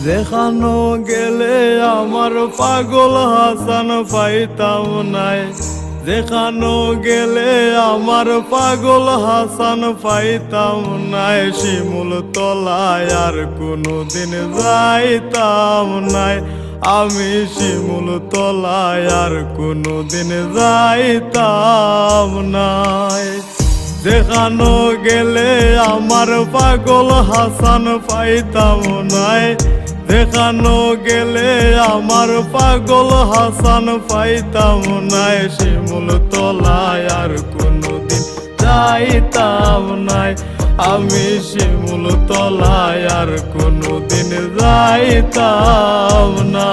যেখানো গেলে আমার পাগল হাসান পাইতাম নাই, যেখানো গেলে আমার পাগল হাসান পাইতাম নাই। শিমুল তলায় আর কোনোদিন যাইতাম নাই, আমি শিমুল তলায় আর কোনোদিন যাইতাম নাই। যেখানো গেলে আমার পাগল হাসান পাইতাম নাই, যেখানো গেলে আমার পাগল হাসান পাইতাম নাই। শিমুল তলায় আর কোনোদিন যাইতাম নাই, আমি শিমুল তলায় আর কোনোদিন যাইতাম না।